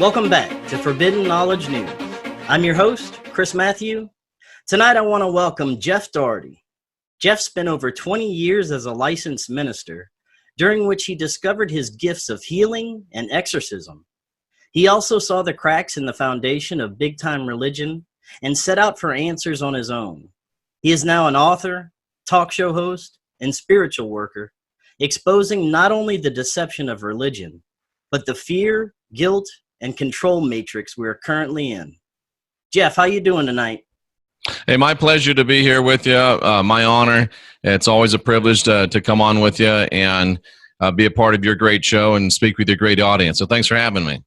Welcome back to Forbidden Knowledge News. I'm your host, Chris Matthew. Tonight I want to welcome Jeff Daugherty. Jeff spent over 20 years as a licensed minister, during which he discovered his gifts of healing and exorcism. He also saw the cracks in the foundation of big-time religion and set out for answers on his own. He is now an author, talk show host, and spiritual worker, exposing not only the deception of religion, but the fear, guilt, and control matrix we're currently in. Jeff, how you doing tonight? Hey, my pleasure to be here with you. My honor. It's always a privilege to come on with you and be a part of your great show and speak with your great audience. So thanks for having me.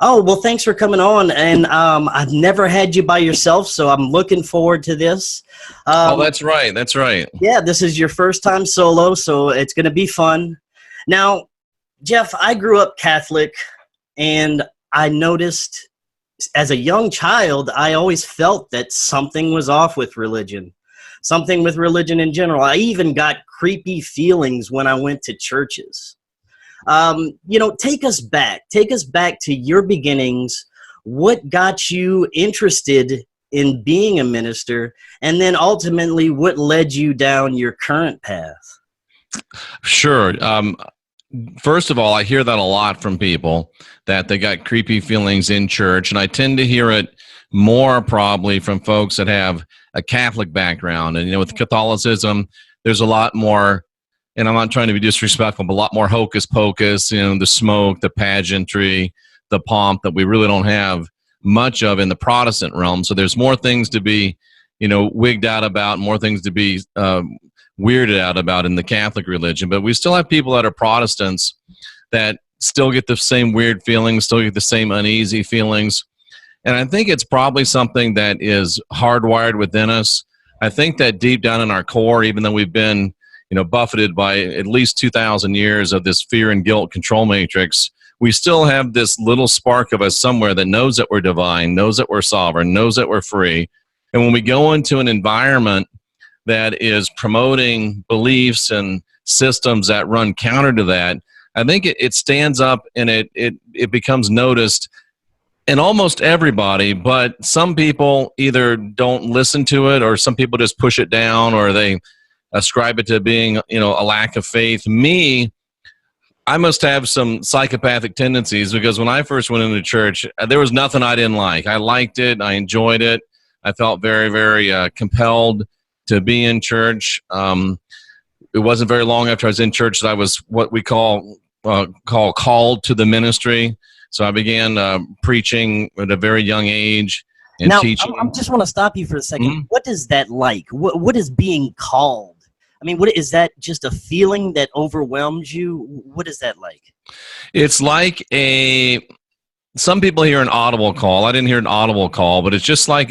Oh, well, thanks for coming on. And I've never had you by yourself, so I'm looking forward to this. That's right. That's right. Yeah, this is your first time solo, so it's going to be fun. Now, Jeff, I grew up Catholic, and I noticed as a young child, I always felt that something was off with religion, something with religion in general. I even got creepy feelings when I went to churches. Take us back to your beginnings. What got you interested in being a minister? And then ultimately, what led you down your current path? Sure. First of all, I hear that a lot from people, that they got creepy feelings in church, and I tend to hear it more probably from folks that have a Catholic background. And, with Catholicism, there's a lot more, and I'm not trying to be disrespectful, but a lot more hocus pocus, the smoke, the pageantry, the pomp that we really don't have much of in the Protestant realm. So there's more things to be, wigged out about, more things to be weirded out about in the Catholic religion. But we still have people that are Protestants that still get the same weird feelings, still get the same uneasy feelings. And I think it's probably something that is hardwired within us. I think that deep down in our core, even though we've been, buffeted by at least 2,000 years of this fear and guilt control matrix, we still have this little spark of us somewhere that knows that we're divine, knows that we're sovereign, knows that we're free. And when we go into an environment that is promoting beliefs and systems that run counter to that, I think it stands up and it becomes noticed in almost everybody, but some people either don't listen to it, or some people just push it down, or they ascribe it to being, a lack of faith. Me, I must have some psychopathic tendencies, because when I first went into church, there was nothing I didn't like. I liked it. I enjoyed it. I felt very, very compelled to be in church. It wasn't very long after I was in church that I was what we call called to the ministry. So I began preaching at a very young age and teaching. I just want to stop you for a second. Mm-hmm. What is that like? What is being called? I mean, what is that? Just a feeling that overwhelms you? What is that like? It's like some people hear an audible call. I didn't hear an audible call, but it's just like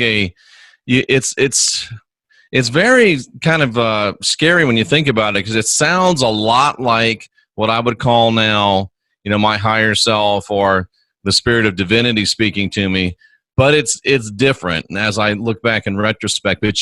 it's very kind of scary when you think about it, because it sounds a lot like what I would call now, my higher self or the spirit of divinity speaking to me. But it's different. And as I look back in retrospect, but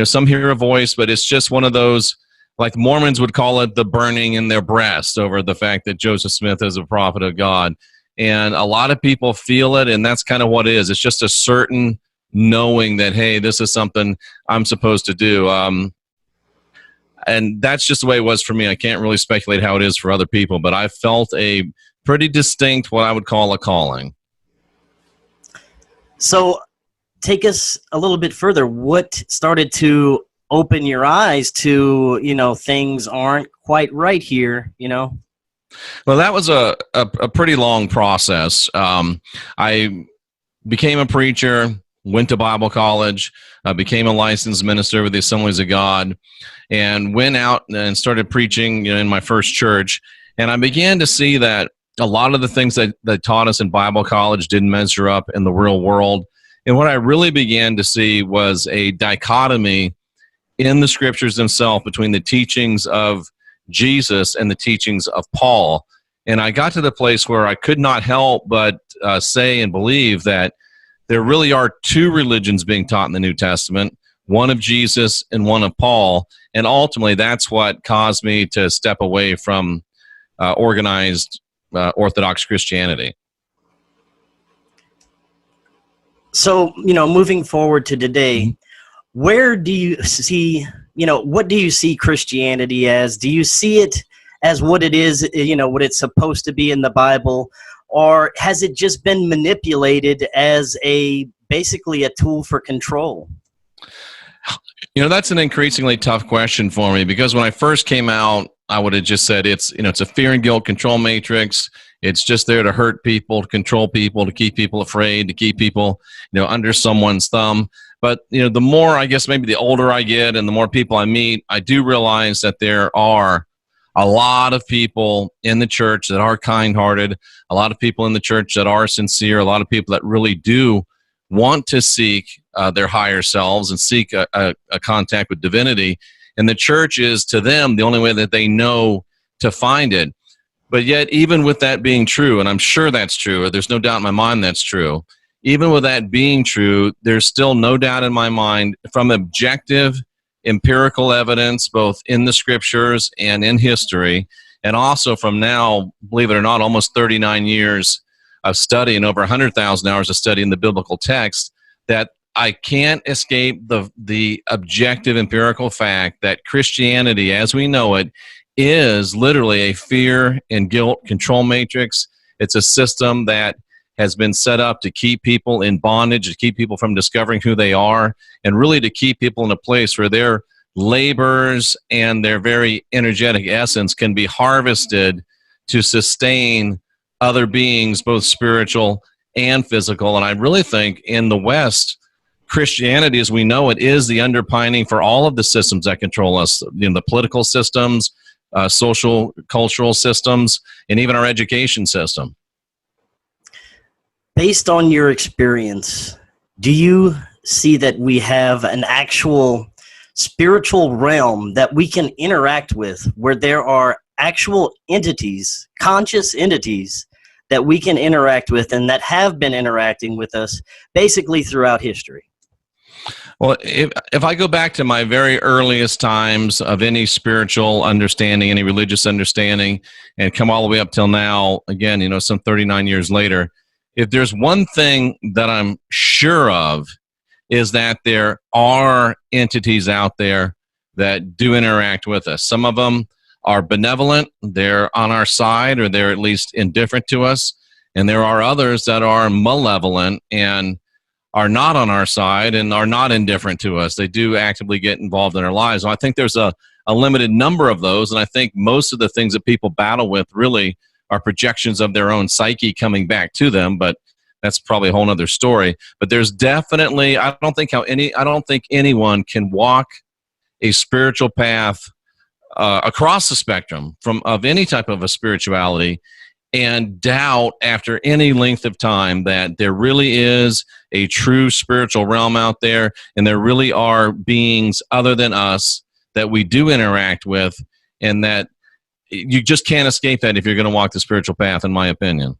some hear a voice, but it's just one of those, like Mormons would call it, the burning in their breast over the fact that Joseph Smith is a prophet of God. And a lot of people feel it, and that's kind of what it is. It's just a certain knowing that, hey, this is something I'm supposed to do. And that's just the way it was for me. I can't really speculate how it is for other people, but I felt a pretty distinct, what I would call a calling. So take us a little bit further. What started to open your eyes to, things aren't quite right here, Well, that was a pretty long process. I became a preacher, went to Bible college, became a licensed minister with the Assemblies of God, and went out and started preaching in my first church. And I began to see that a lot of the things that taught us in Bible college didn't measure up in the real world. And what I really began to see was a dichotomy in the scriptures themselves between the teachings of Jesus and the teachings of Paul. And I got to the place where I could not help but say and believe that there really are two religions being taught in the New Testament, one of Jesus and one of Paul. And ultimately, that's what caused me to step away from organized Orthodox Christianity. So, moving forward to today, where do you see, what do you see Christianity as? Do you see it as what it is, what it's supposed to be in the Bible? Or has it just been manipulated as basically a tool for control? That's an increasingly tough question for me, because when I first came out, I would have just said it's a fear and guilt control matrix. It's just there to hurt people, to control people, to keep people afraid, to keep people, under someone's thumb. But, the more, I guess, maybe the older I get and the more people I meet, I do realize that there are a lot of people in the church that are kind-hearted, a lot of people in the church that are sincere, a lot of people that really do want to seek their higher selves and seek a contact with divinity. And the church is, to them, the only way that they know to find it. But yet, even with that being true, and I'm sure that's true, there's no doubt in my mind that's true, even with that being true, there's still no doubt in my mind, from objective empirical evidence, both in the scriptures and in history, and also from now, believe it or not, almost 39 years of study and over 100,000 hours of study in the biblical text, that I can't escape the objective empirical fact that Christianity, as we know it, is literally a fear and guilt control matrix. It's a system that has been set up to keep people in bondage, to keep people from discovering who they are, and really to keep people in a place where their labors and their very energetic essence can be harvested to sustain other beings, both spiritual and physical. And I really think in the West, Christianity, as we know it, is the underpinning for all of the systems that control us, the political systems, social, cultural systems, and even our education system. Based on your experience, do you see that we have an actual spiritual realm that we can interact with, where there are actual entities, conscious entities, that we can interact with and that have been interacting with us basically throughout history? Well, if I go back to my very earliest times of any spiritual understanding, any religious understanding, and come all the way up till now, again, some 39 years later, if there's one thing that I'm sure of, is that there are entities out there that do interact with us. Some of them are benevolent, they're on our side, or they're at least indifferent to us, and there are others that are malevolent and are not on our side and are not indifferent to us. They do actively get involved in our lives. And I think there's a limited number of those, and I think most of the things that people battle with really are projections of their own psyche coming back to them, but that's probably a whole other story. But there's definitely, I don't think anyone can walk a spiritual path across the spectrum of any type of a spirituality and doubt after any length of time that there really is a true spiritual realm out there, and there really are beings other than us that we do interact with, and that you just can't escape that if you're going to walk the spiritual path, in my opinion.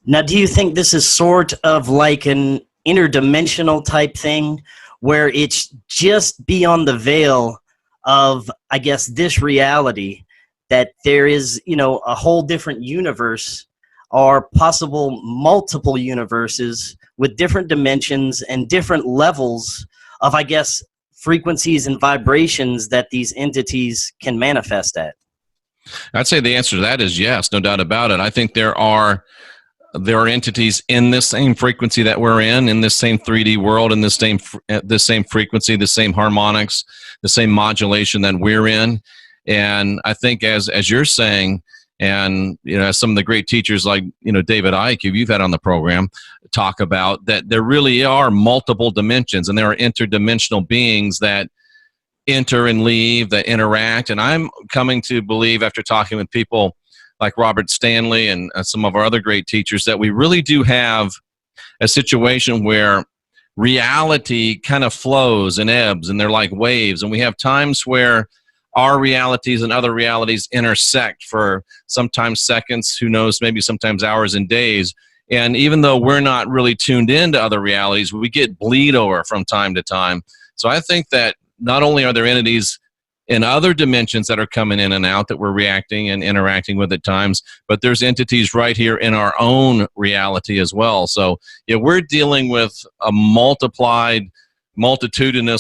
Now, do you think this is sort of like an interdimensional type thing, where it's just beyond the veil of, I guess, this reality, that there is, a whole different universe, or possible multiple universes with different dimensions and different levels of, I guess, frequencies and vibrations that these entities can manifest at? I'd say the answer to that is yes, no doubt about it. I think there are entities in this same frequency that we're in this same 3D world, in this same frequency, the same harmonics, the same modulation that we're in. And I think as you're saying, and as some of the great teachers like David Icke, who you've had on the program, talk about, that there really are multiple dimensions, and there are interdimensional beings that enter and leave, that interact. And I'm coming to believe, after talking with people like Robert Stanley and some of our other great teachers, that we really do have a situation where reality kind of flows and ebbs, and they're like waves. And we have times where our realities and other realities intersect for sometimes seconds, who knows, maybe sometimes hours and days. And even though we're not really tuned into other realities, we get bleed over from time to time. So I think that not only are there entities and other dimensions that are coming in and out that we're reacting and interacting with at times, but there's entities right here in our own reality as well. So yeah, we're dealing with a multitudinous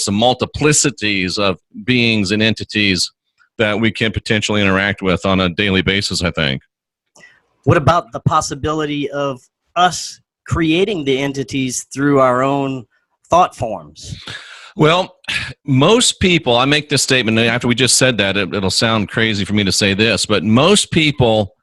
and multiplicities of beings and entities that we can potentially interact with on a daily basis, I think. What about the possibility of us creating the entities through our own thought forms? Well, most people, I make this statement after we just said that, it'll sound crazy for me to say this, but most people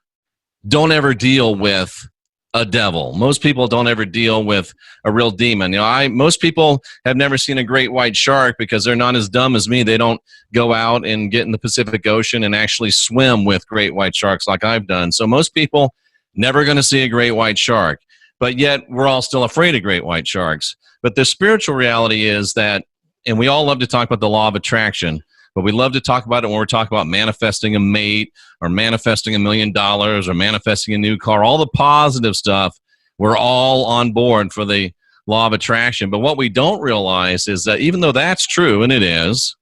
don't ever deal with a devil. Most people don't ever deal with a real demon. Most people have never seen a great white shark because they're not as dumb as me. They don't go out and get in the Pacific Ocean and actually swim with great white sharks like I've done. So most people never going to see a great white shark, but yet we're all still afraid of great white sharks. But the spiritual reality is that, and we all love to talk about the law of attraction, but we love to talk about it when we're talking about manifesting a mate or manifesting $1 million or manifesting a new car, all the positive stuff. We're all on board for the law of attraction. But what we don't realize is that even though that's true, and it is,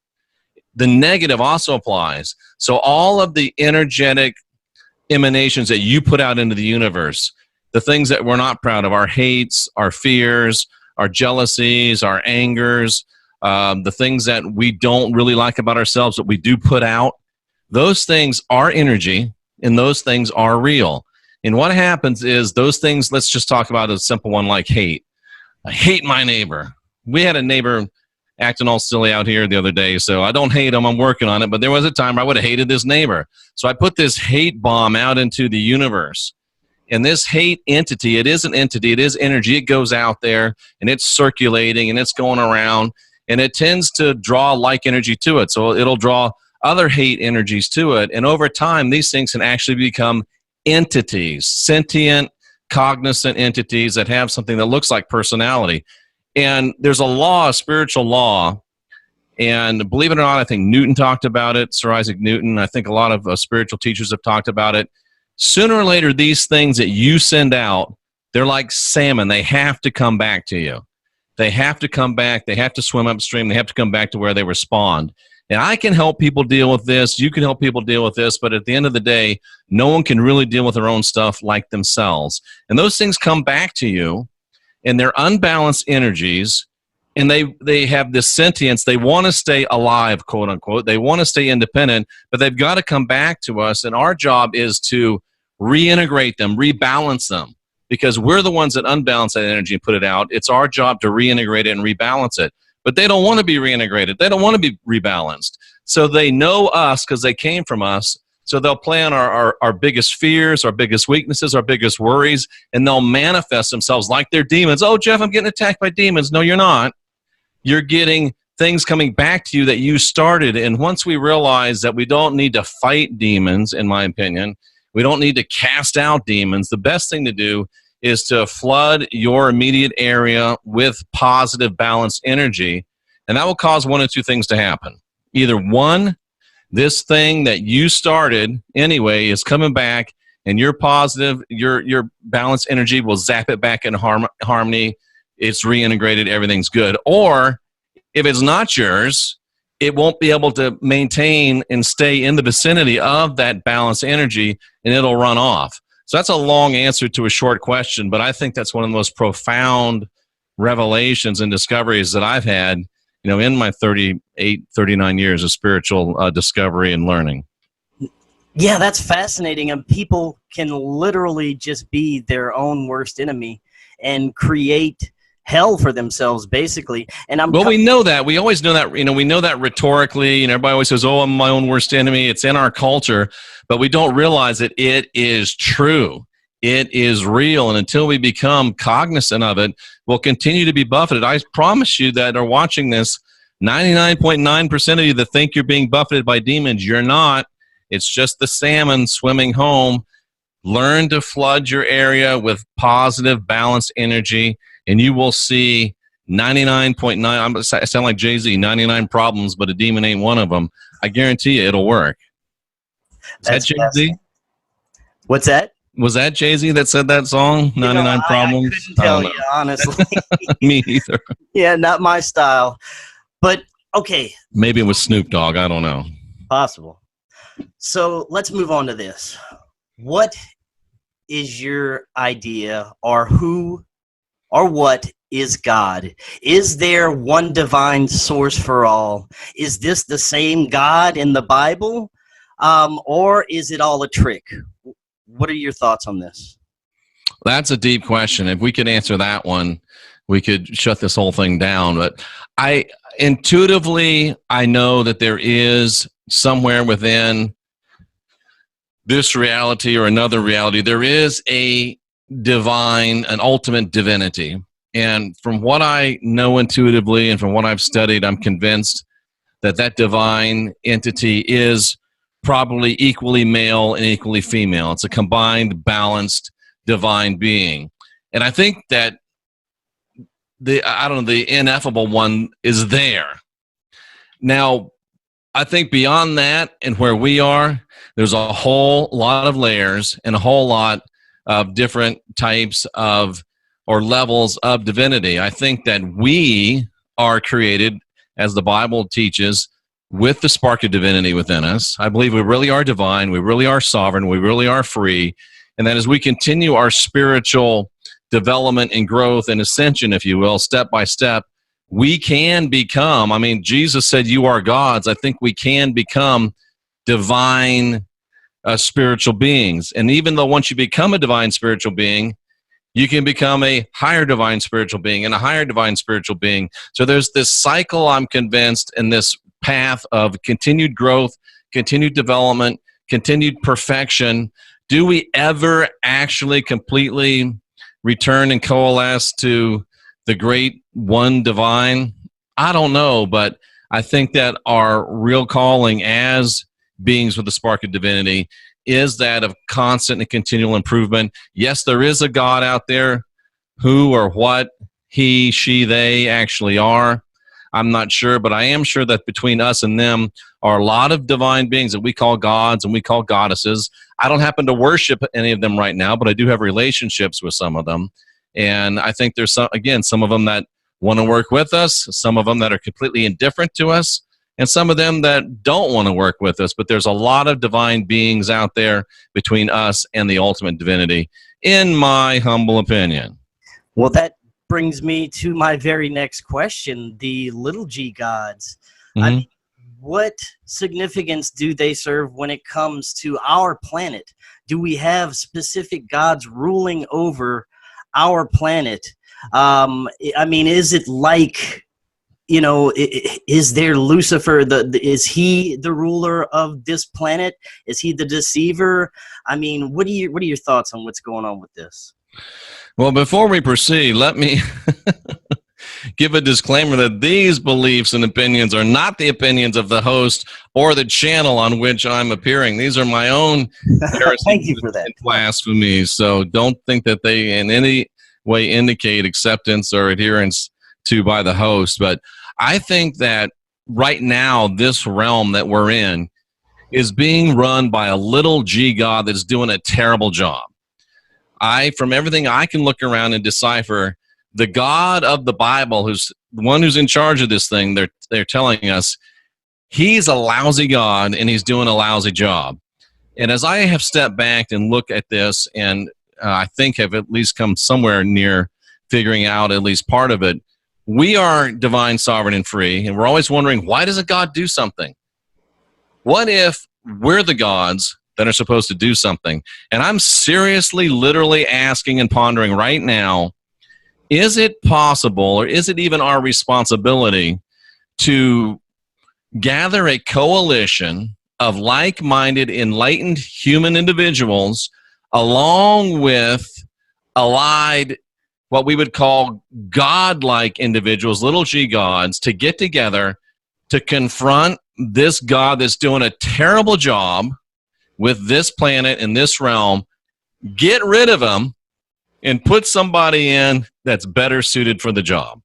the negative also applies. So all of the energetic emanations that you put out into the universe, the things that we're not proud of, our hates, our fears, our jealousies, our angers, the things that we don't really like about ourselves that we do put out, those things are energy and those things are real. And what happens is those things, let's just talk about a simple one like hate. I hate my neighbor. We had a neighbor acting all silly out here the other day, so I don't hate him, I'm working on it, but there was a time where I would have hated this neighbor. So I put this hate bomb out into the universe. And this hate entity, it is an entity, it is energy, it goes out there and it's circulating and it's going around. And it tends to draw like energy to it. So it'll draw other hate energies to it. And over time, these things can actually become entities, sentient, cognizant entities that have something that looks like personality. And there's a law, a spiritual law. And believe it or not, I think Newton talked about it, Sir Isaac Newton. I think a lot of spiritual teachers have talked about it. Sooner or later, these things that you send out, they're like salmon. They have to come back to you. They have to come back. They have to swim upstream. They have to come back to where they were spawned. And I can help people deal with this. You can help people deal with this. But at the end of the day, no one can really deal with their own stuff like themselves. And those things come back to you, and they're unbalanced energies, and they have this sentience. They want to stay alive, quote unquote. They want to stay independent, but they've got to come back to us. And our job is to reintegrate them, rebalance them. Because we're the ones that unbalance that energy and put it out. It's our job to reintegrate it and rebalance it. But they don't want to be reintegrated. They don't want to be rebalanced. So they know us because they came from us. So they'll play on our biggest fears, our biggest weaknesses, our biggest worries, and they'll manifest themselves like they're demons. Oh, Jeff, I'm getting attacked by demons. No, you're not. You're getting things coming back to you that you started. And once we realize that we don't need to fight demons, in my opinion, we don't need to cast out demons. The best thing to do is to flood your immediate area with positive, balanced energy, and that will cause one of two things to happen. Either one, this thing that you started anyway is coming back, and your positive, your balanced energy will zap it back in harmony. It's reintegrated, everything's good. Or if it's not yours, it won't be able to maintain and stay in the vicinity of that balanced energy, and it'll run off. So that's a long answer to a short question, but I think that's one of the most profound revelations and discoveries that I've had, in my 38, 39 years of spiritual discovery and learning. Yeah, that's fascinating. And people can literally just be their own worst enemy and create hell for themselves, basically. And we know that. We always know that. We know that rhetorically. Everybody always says, "Oh, I'm my own worst enemy." It's in our culture, but we don't realize that it is true. It is real, and until we become cognizant of it, we'll continue to be buffeted. I promise you that are watching this, 99.9% of you that think you're being buffeted by demons, you're not. It's just the salmon swimming home. Learn to flood your area with positive, balanced energy, and you will see 99.9, I sound like Jay-Z, 99 problems, but a demon ain't one of them. I guarantee you it'll work. Is that Jay-Z? What's that? Was that Jay-Z that said that song, 99 Problems? I couldn't tell you, honestly. Me either. Yeah, not my style. But, okay. Maybe it was Snoop Dogg. I don't know. possible. So let's move on to this. What is your idea, or who or what is God? Is there one divine source for all? Is this the same God in the Bible? Or is it all a trick? What are your thoughts on this? That's a deep question. If we could answer that one, we could shut this whole thing down. But I know that there is somewhere within this reality or another reality, there is a divine, an ultimate divinity. And from what I know intuitively and from what I've studied, I'm convinced that that divine entity is probably equally male and equally female. It's a combined, balanced, divine being. And I think that the ineffable one is there. Now, I think beyond that and where we are, there's a whole lot of layers and a whole lot of different types of or levels of divinity. I think that we are created, as the Bible teaches, with the spark of divinity within us. I believe we really are divine, we really are sovereign, we really are free, and that as we continue our spiritual development and growth and ascension, if you will, step by step, we can become, Jesus said, you are gods. I think we can become divine spiritual beings. And even though once you become a divine spiritual being, you can become a higher divine spiritual being and a higher divine spiritual being. So there's this cycle, I'm convinced, in this path of continued growth, continued development, continued perfection. Do we ever actually completely return and coalesce to the great one divine? I don't know, but I think that our real calling as beings with the spark of divinity is that of constant and continual improvement. Yes, there is a God out there. Who or what he, she, they actually are, I'm not sure, but I am sure that between us and them are a lot of divine beings that we call gods and we call goddesses. I don't happen to worship any of them right now, but I do have relationships with some of them. And I think there's some of them that want to work with us, some of them that are completely indifferent to us, and some of them that don't want to work with us. But there's a lot of divine beings out there between us and the ultimate divinity, in my humble opinion. Well, that brings me to my very next question, the little g gods. Mm-hmm. What significance do they serve when it comes to our planet? Do we have specific gods ruling over our planet? Is it like, is there Lucifer? Is he the ruler of this planet? Is he the deceiver? What are your thoughts on what's going on with this? Well, before we proceed, let me give a disclaimer that these beliefs and opinions are not the opinions of the host or the channel on which I'm appearing. These are my own Thank you for that. and blasphemies. So don't think that they in any way indicate acceptance or adherence to by the host. But I think that right now, this realm that we're in is being run by a little g god that's doing a terrible job. From everything I can look around and decipher, the God of the Bible, who's the one who's in charge of this thing, they're telling us he's a lousy God and he's doing a lousy job. And as I have stepped back and looked at this, and I think have at least come somewhere near figuring out at least part of it, we are divine, sovereign, and free, and we're always wondering, why doesn't God do something? What if we're the gods that are supposed to do something? And I'm seriously, literally asking and pondering right now, is it possible, or is it even our responsibility to gather a coalition of like-minded, enlightened human individuals along with allied, what we would call godlike individuals, little g gods, to get together to confront this God that's doing a terrible job with this planet and this realm, get rid of him, and put somebody in that's better suited for the job?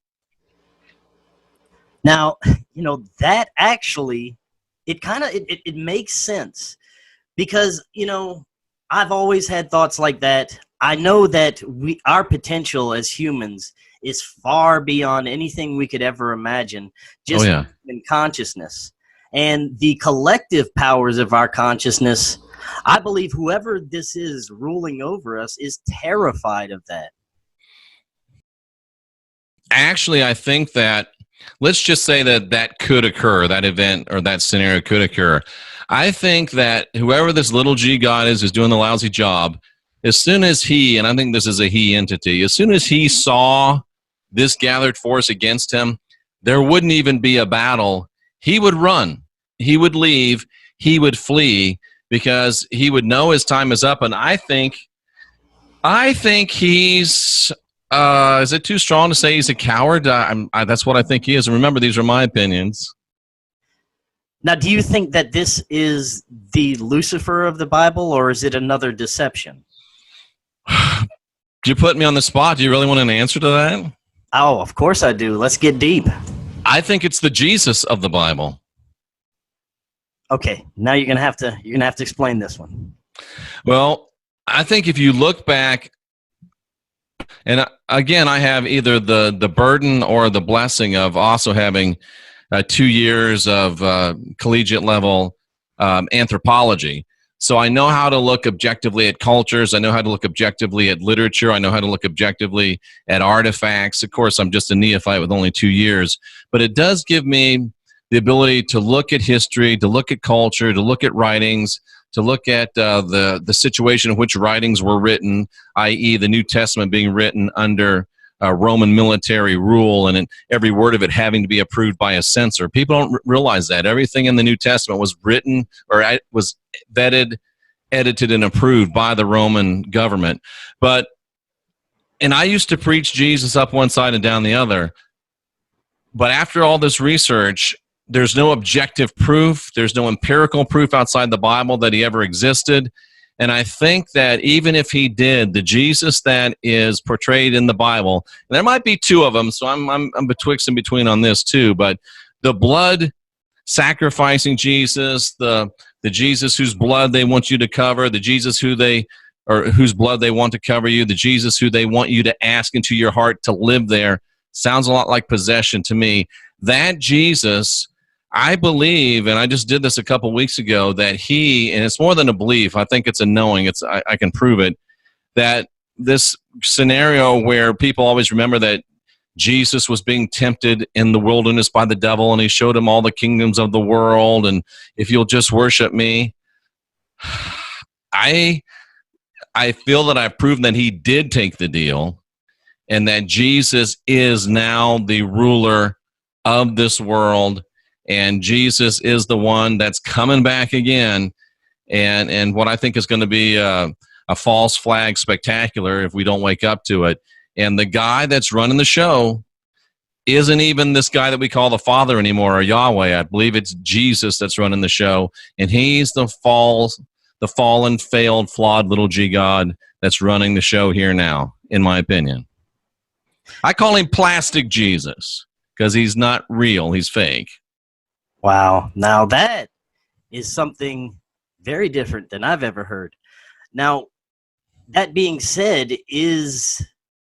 Now, that actually, it makes sense, because, I've always had thoughts like that. I know that our potential as humans is far beyond anything we could ever imagine, just in consciousness. and the collective powers of our consciousness, I believe whoever this is ruling over us is terrified of that. Actually, I think that, let's just say that that could occur, that event or that scenario could occur. I think that whoever this little g God is doing the lousy job, as soon as he, and I think this is a he entity, as soon as he saw this gathered force against him, there wouldn't even be a battle. He would run. He would leave. He would flee, because he would know his time is up. And I think he's, is it too strong to say he's a coward? That's what I think he is. And remember, these are my opinions. Now, do you think that this is the Lucifer of the Bible, or is it another deception? You put me on the spot. Do you really want an answer to that? Oh, of course I do. Let's get deep. I think it's the Jesus of the Bible. Okay, now you're gonna have to explain this one. Well, I think if you look back, and again, I have either the burden or the blessing of also having 2 years of collegiate level anthropology. So I know how to look objectively at cultures. I know how to look objectively at literature. I know how to look objectively at artifacts. Of course, I'm just a neophyte with only 2 years, but it does give me the ability to look at history, to look at culture, to look at writings, to look at the situation in which writings were written, i.e. the New Testament being written under Roman military rule, and every word of it having to be approved by a censor. People don't realize that. Everything in the New Testament was written or was vetted, edited, and approved by the Roman government. And I used to preach Jesus up one side and down the other. But after all this research, there's no objective proof. There's no empirical proof outside the Bible that he ever existed. And I think that even if he did, the Jesus that is portrayed in the Bible, and there might be two of them, so I'm betwixt and between on this too, but the blood sacrificing Jesus, the Jesus whose blood they want you to cover, the Jesus whose blood they want to cover you, the Jesus who they want you to ask into your heart to live there, sounds a lot like possession to me. That Jesus, I believe, and I just did this a couple weeks ago, that he, and it's more than a belief, I think it's a knowing, I can prove it, that this scenario where people always remember that Jesus was being tempted in the wilderness by the devil, and he showed him all the kingdoms of the world, and if you'll just worship me, I feel that I've proven that he did take the deal, and that Jesus is now the ruler of this world, and Jesus is the one that's coming back again, and what I think is going to be a false flag spectacular if we don't wake up to it. And the guy that's running the show isn't even this guy that we call the Father anymore, or Yahweh. I believe it's Jesus that's running the show, and he's the fallen, failed, flawed little g God that's running the show here now, in my opinion. I call him plastic Jesus because he's not real, he's fake. Wow. Now that is something very different than I've ever heard. Now, that being said, is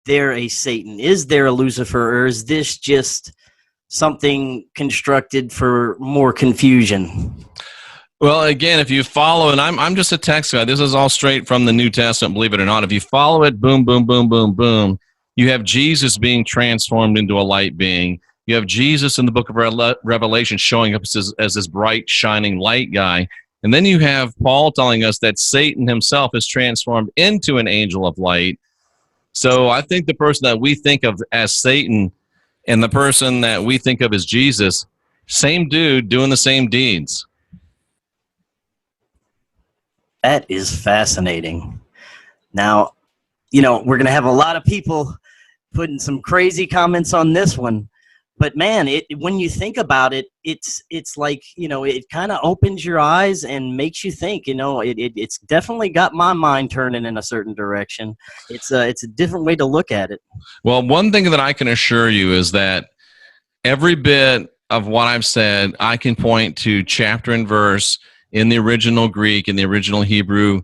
there a Satan? Is there a Lucifer? Or is this just something constructed for more confusion? Well, again, if you follow, and I'm just a text guy, this is all straight from the New Testament, believe it or not. If you follow it, boom, boom, boom, boom, boom, you have Jesus being transformed into a light being. You have Jesus in the book of Revelation showing up as this bright, shining light guy. And then you have Paul telling us that Satan himself is transformed into an angel of light. So I think the person that we think of as Satan and the person that we think of as Jesus, same dude doing the same deeds. That is fascinating. Now, you know, we're going to have a lot of people putting some crazy comments on this one. But man, when you think about it, it's like, you know, it kind of opens your eyes and makes you think. You know, it's definitely got my mind turning in a certain direction. It's a different way to look at it. Well, one thing that I can assure you is that every bit of what I've said, I can point to chapter and verse in the original Greek, in the original Hebrew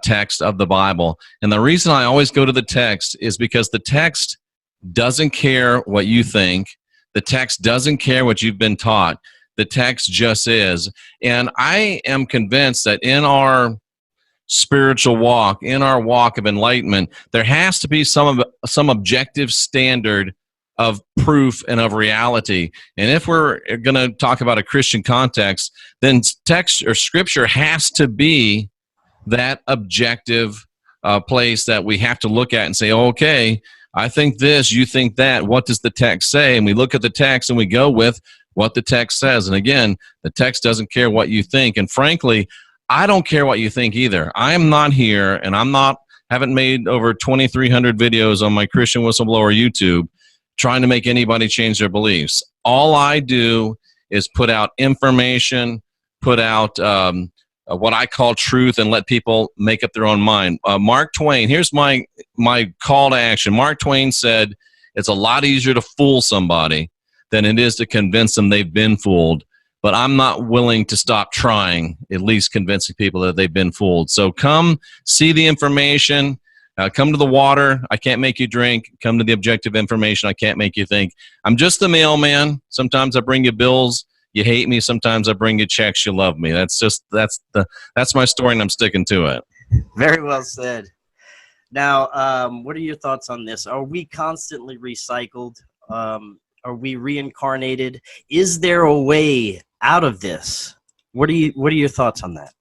text of the Bible. And the reason I always go to the text is because the text doesn't care what you think. The text doesn't care what you've been taught. The text just is. And I am convinced that in our spiritual walk, in our walk of enlightenment, there has to be some objective standard of proof and of reality. And if we're going to talk about a Christian context, then text or scripture has to be that objective place that we have to look at and say, okay, I think this, you think that. What does the text say? And we look at the text and we go with what the text says. And again, the text doesn't care what you think. And frankly, I don't care what you think either. I am not here, and haven't made over 2,300 videos on my Christian Whistleblower YouTube trying to make anybody change their beliefs. All I do is put out information, put out what I call truth, and let people make up their own mind. Mark Twain, here's my call to action. Mark Twain said, it's a lot easier to fool somebody than it is to convince them they've been fooled. But I'm not willing to stop trying, at least convincing people that they've been fooled. So come see the information. Come to the water. I can't make you drink. Come to the objective information. I can't make you think. I'm just the mailman. Sometimes I bring you bills. You hate me. Sometimes I bring you checks. You love me. That's my story, and I'm sticking to it. Very well said. Now, what are your thoughts on this? Are we constantly recycled? Are we reincarnated? Is there a way out of this? What are your thoughts on that?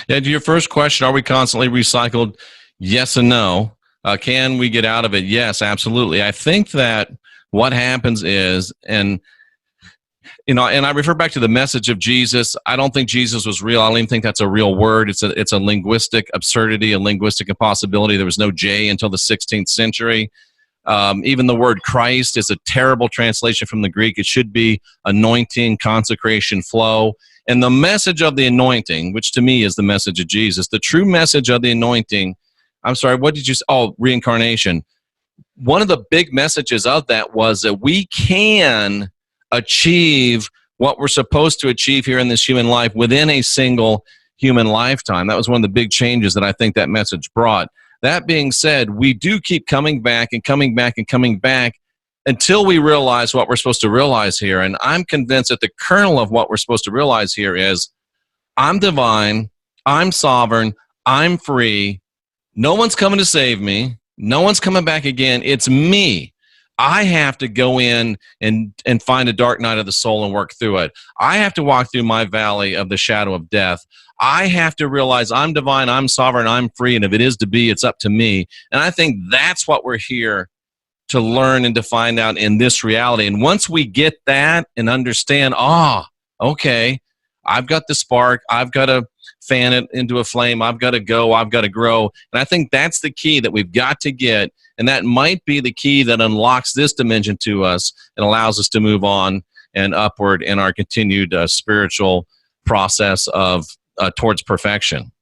Yeah, to your first question, are we constantly recycled? Yes and no. Can we get out of it? Yes, absolutely. I think that what happens is, and I refer back to the message of Jesus. I don't think Jesus was real. I don't even think that's a real word. It's a linguistic absurdity, a linguistic impossibility. There was no J until the 16th century. Even the word Christ is a terrible translation from the Greek. It should be anointing, consecration, flow. And the message of the anointing, which to me is the message of Jesus, the true message of the anointing, I'm sorry, what did you say? Oh, reincarnation. One of the big messages of that was that we can achieve what we're supposed to achieve here in this human life within a single human lifetime. That was one of the big changes that I think that message brought. That being said, we do keep coming back and coming back and coming back until we realize what we're supposed to realize here. And I'm convinced that the kernel of what we're supposed to realize here is I'm divine, I'm sovereign, I'm free. No one's coming to save me. No one's coming back again. It's me. I have to go in and find a dark night of the soul and work through it. I have to walk through my valley of the shadow of death. I have to realize I'm divine, I'm sovereign, I'm free, and if it is to be, it's up to me. And I think that's what we're here to learn and to find out in this reality. And once we get that and understand, okay, I've got the spark, I've got to fan it into a flame, I've got to go, I've got to grow. And I think that's the key that we've got to get, and that might be the key that unlocks this dimension to us and allows us to move on and upward in our continued spiritual process of towards perfection.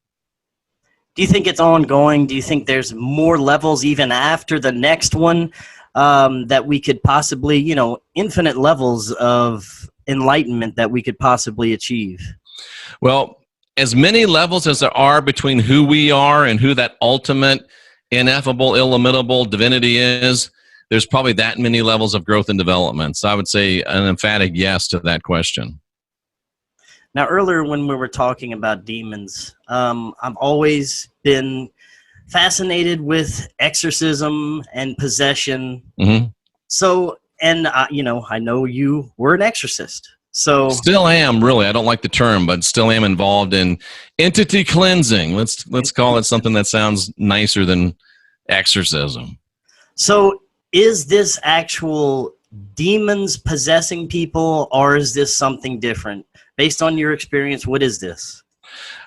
Do you think it's ongoing? Do you think there's more levels even after the next one that we could possibly, infinite levels of enlightenment that we could possibly achieve? Well, as many levels as there are between who we are and who that ultimate, ineffable, illimitable divinity is, there's probably that many levels of growth and development. So I would say an emphatic yes to that question. Now, earlier when we were talking about demons, I've always been fascinated with exorcism and possession. Mm-hmm. So, and I know you were an exorcist. So still am, really. I don't like the term, but still am involved in entity cleansing. Let's call it something that sounds nicer than exorcism. So, is this actual demons possessing people, or is this something different? Based on your experience, what is this?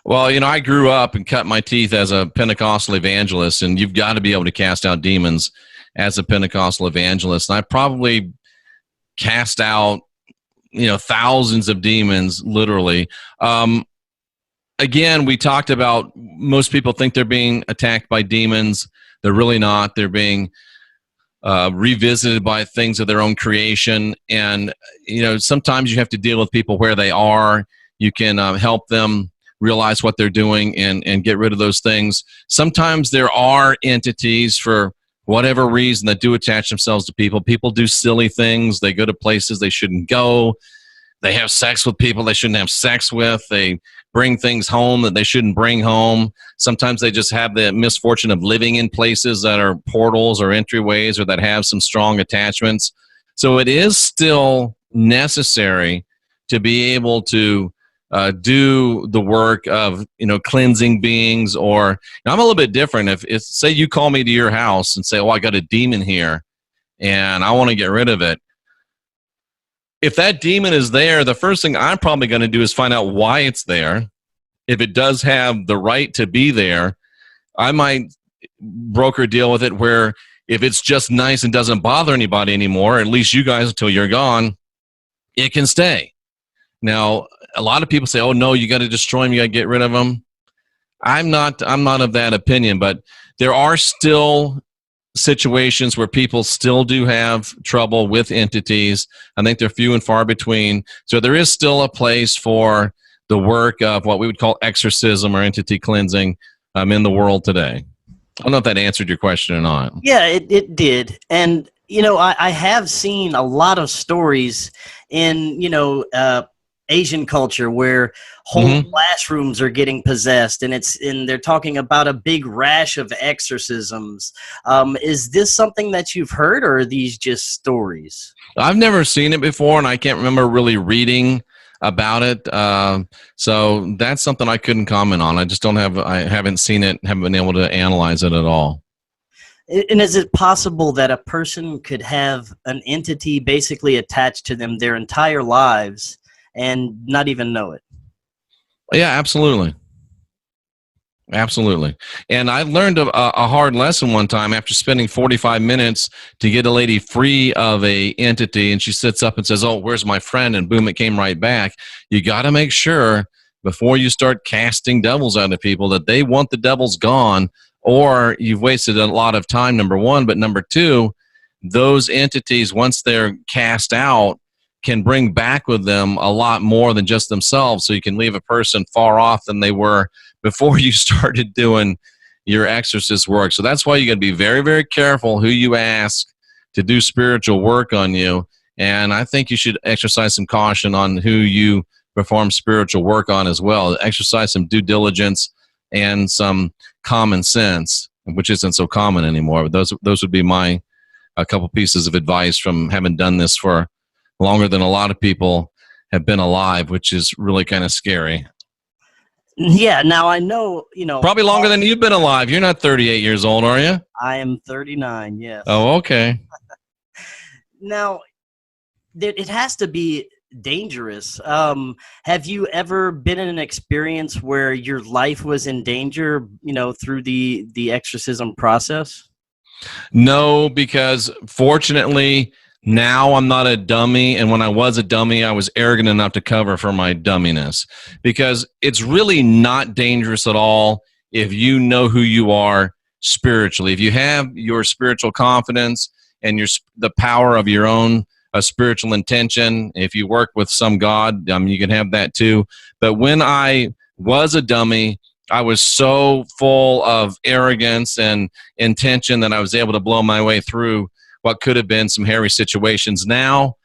Well, I grew up and cut my teeth as a Pentecostal evangelist, and you've got to be able to cast out demons as a Pentecostal evangelist. And I probably cast out, thousands of demons, literally. Again, we talked about most people think they're being attacked by demons. They're really not. They're being revisited by things of their own creation. And, sometimes you have to deal with people where they are. You can help them realize what they're doing and get rid of those things. Sometimes there are entities, for whatever reason, that do attach themselves to people. People do silly things. They go to places they shouldn't go. they have sex with people they shouldn't have sex with. They bring things home that they shouldn't bring home. Sometimes they just have the misfortune of living in places that are portals or entryways or that have some strong attachments. So it is still necessary to be able to do the work of, cleansing beings. Or I'm a little bit different. If say you call me to your house and say, oh, I got a demon here and I want to get rid of it. If that demon is there, the first thing I'm probably going to do is find out why it's there. If it does have the right to be there, I might broker a deal with it where if it's just nice and doesn't bother anybody anymore, at least you guys until you're gone, it can stay. Now, a lot of people say, oh, no, you got to destroy them, you got to get rid of them. I'm not of that opinion, but there are still situations where people still do have trouble with entities. I think they're few and far between. So there is still a place for the work of what we would call exorcism or entity cleansing in the world today. I don't know if that answered your question or not. Yeah, it did. And, I have seen a lot of stories in, Asian culture where whole classrooms are getting possessed, and they're talking about a big rash of exorcisms. Is this something that you've heard, or are these just stories? I've never seen it before, and I can't remember really reading about it. So that's something I couldn't comment on. I haven't seen it, haven't been able to analyze it at all. And is it possible that a person could have an entity basically attached to them their entire lives and not even know it? Yeah, absolutely. Absolutely. And I learned a hard lesson one time after spending 45 minutes to get a lady free of a entity, and she sits up and says, oh, where's my friend? And boom, it came right back. You got to make sure before you start casting devils out of people that they want the devils gone, or you've wasted a lot of time, number one. But number two, those entities, once they're cast out, can bring back with them a lot more than just themselves. So you can leave a person far off than they were before you started doing your exorcist work. So that's why you got to be very, very careful who you ask to do spiritual work on you. And I think you should exercise some caution on who you perform spiritual work on as well. Exercise some due diligence and some common sense, which isn't so common anymore. But those would be my a couple pieces of advice from having done this for longer than a lot of people have been alive, which is really kind of scary. Yeah, now I know, Probably longer than you've been alive. You're not 38 years old, are you? I am 39, yes. Oh, okay. Now, it has to be dangerous. Have you ever been in an experience where your life was in danger, through the exorcism process? No, because fortunately, now I'm not a dummy, and when I was a dummy, I was arrogant enough to cover for my dumminess, because it's really not dangerous at all if you know who you are spiritually. If you have your spiritual confidence and the power of your own spiritual intention, if you work with some God, you can have that too. But when I was a dummy, I was so full of arrogance and intention that I was able to blow my way through what could have been some hairy situations. Now,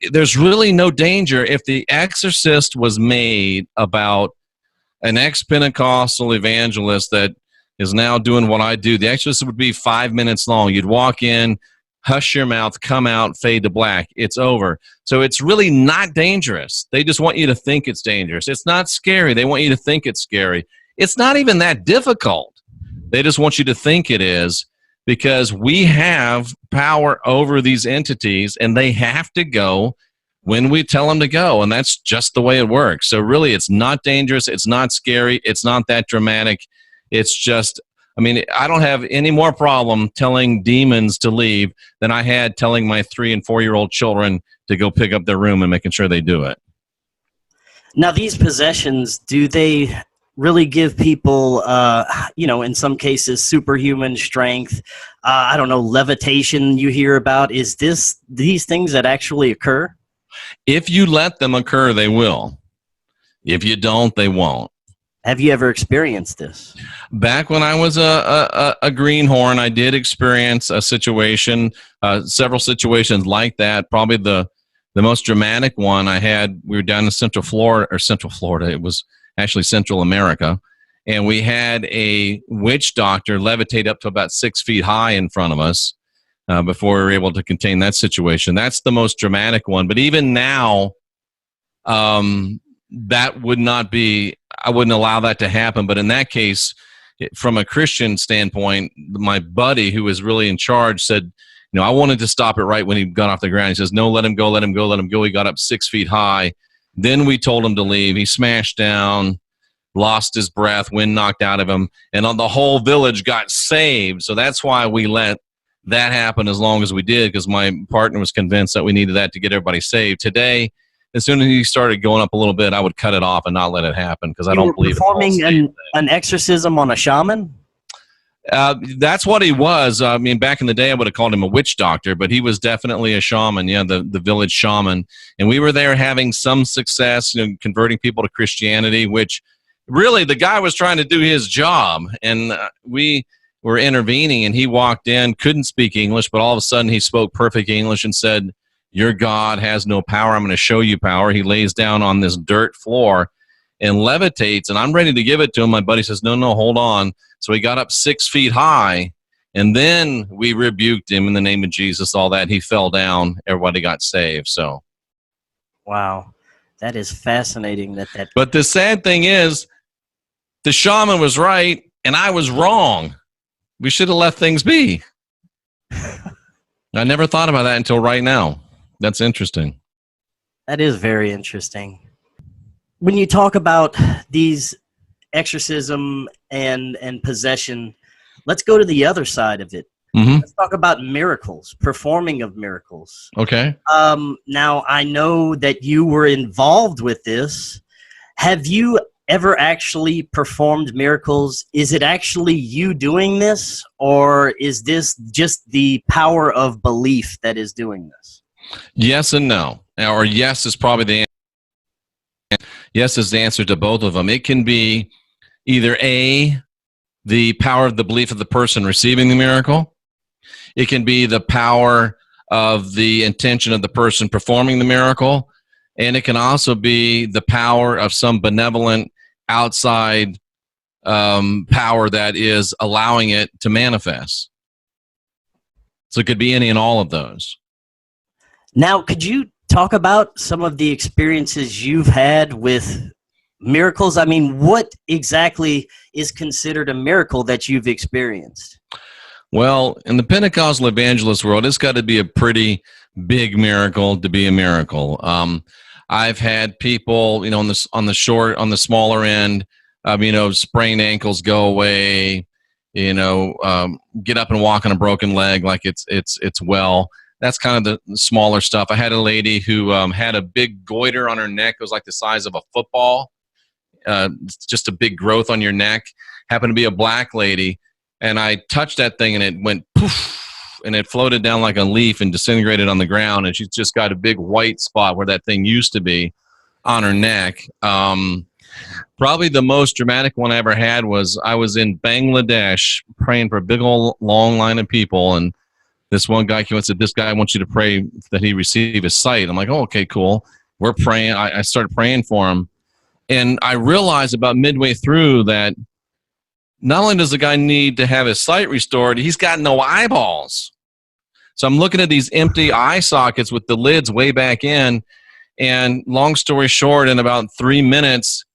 there's really no danger. If The Exorcist was made about an ex-Pentecostal evangelist that is now doing what I do, The Exorcist would be 5 minutes long. You'd walk in, hush your mouth, come out, fade to black. It's over. So it's really not dangerous. They just want you to think it's dangerous. It's not scary. They want you to think it's scary. It's not even that difficult. They just want you to think it is, because we have power over these entities, and they have to go when we tell them to go, and that's just the way it works. So really, it's not dangerous. It's not scary. It's not that dramatic. It's just, I don't have any more problem telling demons to leave than I had telling my 3- and 4-year-old children to go pick up their room and making sure they do it. Now, these possessions, do they really give people, in some cases, superhuman strength? I don't know, levitation you hear about. Is these things that actually occur? If you let them occur, they will. If you don't, they won't. Have you ever experienced this? Back when I was a greenhorn, I did experience a situation, several situations like that. Probably the The most dramatic one I had, we were down in Central Florida. It was actually Central America. And we had a witch doctor levitate up to about 6 feet high in front of us before we were able to contain that situation. That's the most dramatic one. But even now, that would not be, I wouldn't allow that to happen. But in that case, from a Christian standpoint, my buddy who was really in charge said, I wanted to stop it right when he got off the ground. He says, no, let him go, let him go, let him go. He got up 6 feet high. Then we told him to leave. He smashed down, lost his breath, wind knocked out of him, and the whole village got saved. So that's why we let that happen as long as we did, because my partner was convinced that we needed that to get everybody saved. Today, as soon as he started going up a little bit, I would cut it off and not let it happen, because I don't believe performing an exorcism on a shaman? That's what he was. I mean, back in the day, I would have called him a witch doctor, but he was definitely a shaman. Yeah, the village shaman. And we were there having some success, converting people to Christianity, which really the guy was trying to do his job. And we were intervening, and he walked in, couldn't speak English, but all of a sudden he spoke perfect English and said, "Your God has no power. I'm going to show you power." He lays down on this dirt floor and levitates, and I'm ready to give it to him. My buddy says, no, hold on. So he got up 6 feet high, and then we rebuked him in the name of Jesus, all that. He fell down. Everybody got saved. So, wow, that is fascinating. But the sad thing is, the shaman was right, and I was wrong. We should have left things be. I never thought about that until right now. That's interesting. That is very interesting. When you talk about these exorcism and possession, let's go to the other side of it. Mm-hmm. Let's talk about miracles, performing of miracles. Okay. Now, I know that you were involved with this. Have you ever actually performed miracles? Is it actually you doing this, or is this just the power of belief that is doing this? Yes and no. Or yes is probably the answer. Yes is the answer to both of them. It can be either A, the power of the belief of the person receiving the miracle. It can be the power of the intention of the person performing the miracle. And it can also be the power of some benevolent outside power that is allowing it to manifest. So it could be any and all of those. Now, could you talk about some of the experiences you've had with miracles? I mean, what exactly is considered a miracle that you've experienced? Well, in the Pentecostal evangelist world, it's got to be a pretty big miracle to be a miracle. I've had people, on the smaller end, sprained ankles go away, get up and walk on a broken leg like it's well. That's kind of the smaller stuff. I had a lady who had a big goiter on her neck. It was like the size of a football, just a big growth on your neck. Happened to be a black lady, and I touched that thing, and it went poof, and it floated down like a leaf and disintegrated on the ground, and she's just got a big white spot where that thing used to be on her neck. Probably the most dramatic one I ever had was I was in Bangladesh praying for a big old long line of people, and this one guy came and said, "This guy wants you to pray that he receive his sight." I'm like, "Oh, okay, cool." We're praying. I started praying for him. And I realized about midway through that not only does the guy need to have his sight restored, he's got no eyeballs. So I'm looking at these empty eye sockets with the lids way back in. And long story short, in about 3 minutes,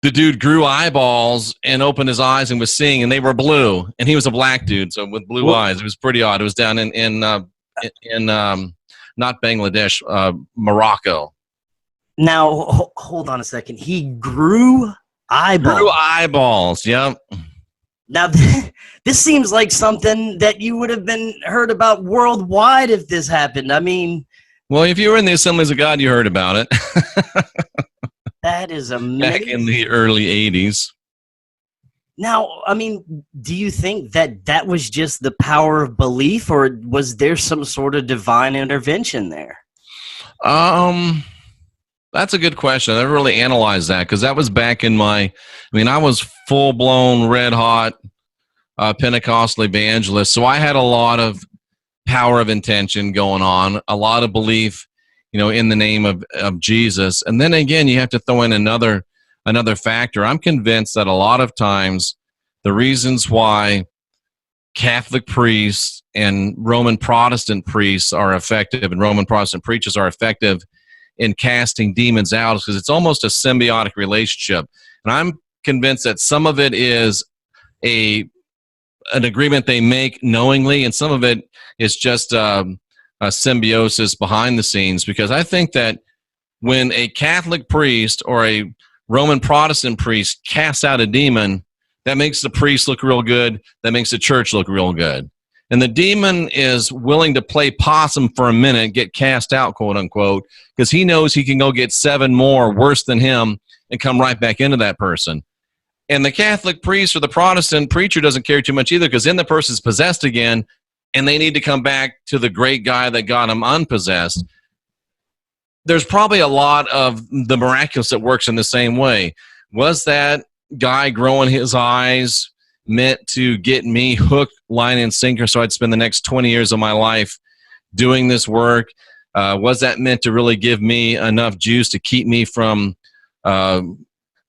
the dude grew eyeballs and opened his eyes and was seeing, and they were blue. And he was a black dude, so with blue eyes. It was pretty odd. It was down in not Bangladesh, Morocco. Now, hold on a second. He grew eyeballs. Grew eyeballs, yep. Now, this seems like something that you would have been heard about worldwide if this happened. I mean... Well, if you were in the Assemblies of God, you heard about it. That is amazing. Back in the early 80s. Now, I mean, do you think that was just the power of belief, or was there some sort of divine intervention there? That's a good question. I never really analyzed that, because that was back in I was full-blown, red-hot Pentecostal evangelist, so I had a lot of power of intention going on, a lot of belief in the name of Jesus. And then again, you have to throw in another factor. I'm convinced that a lot of times the reasons why Catholic priests and Roman Protestant priests are effective and Roman Protestant preachers are effective in casting demons out is because it's almost a symbiotic relationship. And I'm convinced that some of it is an agreement they make knowingly, and some of it is just a symbiosis behind the scenes. Because I think that when a Catholic priest or a Roman Protestant priest casts out a demon, that makes the priest look real good, that makes the church look real good. And the demon is willing to play possum for a minute, get cast out, quote unquote, because he knows he can go get 7 more worse than him and come right back into that person. And the Catholic priest or the Protestant preacher doesn't care too much either, because then the person's possessed again, and they need to come back to the great guy that got him unpossessed. There's probably a lot of the miraculous that works in the same way. Was that guy growing his eyes meant to get me hook, line, and sinker so I'd spend the next 20 years of my life doing this work? Was that meant to really give me enough juice to keep me from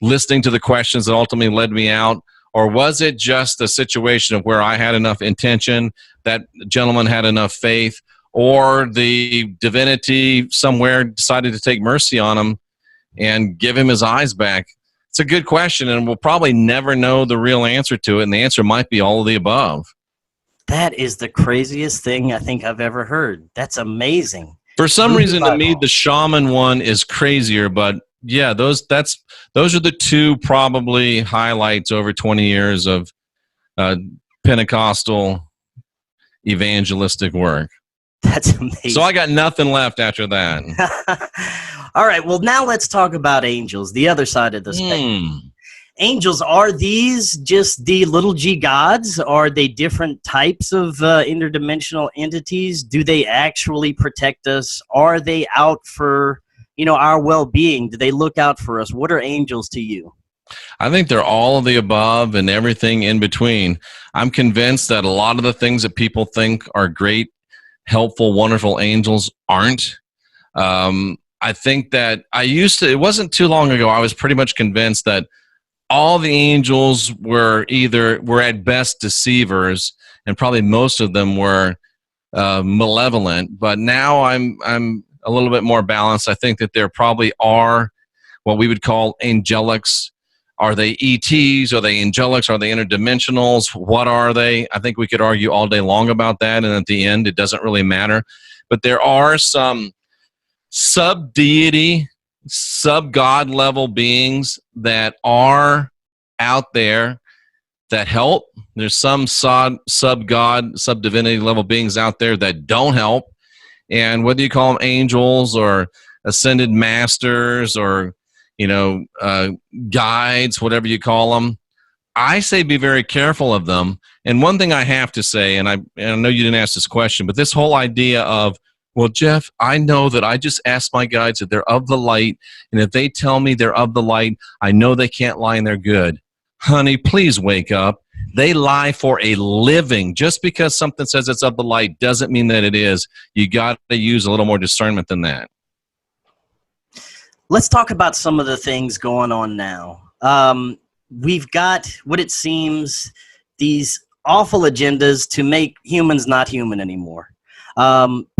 listening to the questions that ultimately led me out? Or was it just a situation of where I had enough intention, that gentleman had enough faith, or the divinity somewhere decided to take mercy on him and give him his eyes back? It's a good question, and we'll probably never know the real answer to it, and the answer might be all of the above. That is the craziest thing I think I've ever heard. That's amazing. For some reason, to me, the shaman one is crazier, but yeah, those are the two probably highlights over 20 years of Pentecostal evangelistic work. That's amazing. So I got nothing left after that. All right, well, now let's talk about angels, the other side of the spectrum. Angels, are these just the little g gods? Are they different types of interdimensional entities? Do they actually protect us? Are they out for, our well-being? Do they look out for us? What are angels to you? I think they're all of the above and everything in between. I'm convinced that a lot of the things that people think are great, helpful, wonderful angels aren't. I think that it wasn't too long ago, I was pretty much convinced that all the angels were at best deceivers, and probably most of them were malevolent. But now I'm a little bit more balanced. I think that there probably are what we would call angelics. Are they ETs? Are they angelics? Are they interdimensionals? What are they? I think we could argue all day long about that, and at the end, it doesn't really matter. But there are some sub-deity, sub-God level beings that are out there that help. There's some sub-God, sub-divinity level beings out there that don't help. And whether you call them angels or ascended masters or guides, whatever you call them, I say be very careful of them. And one thing I have to say, and I know you didn't ask this question, but this whole idea of, well, Jeff, I know that I just asked my guides that they're of the light, and if they tell me they're of the light, I know they can't lie and they're good. Honey, please wake up. They lie for a living. Just because something says it's of the light doesn't mean that it is. You got to use a little more discernment than that. Let's talk about some of the things going on now. We've got what it seems these awful agendas to make humans not human anymore.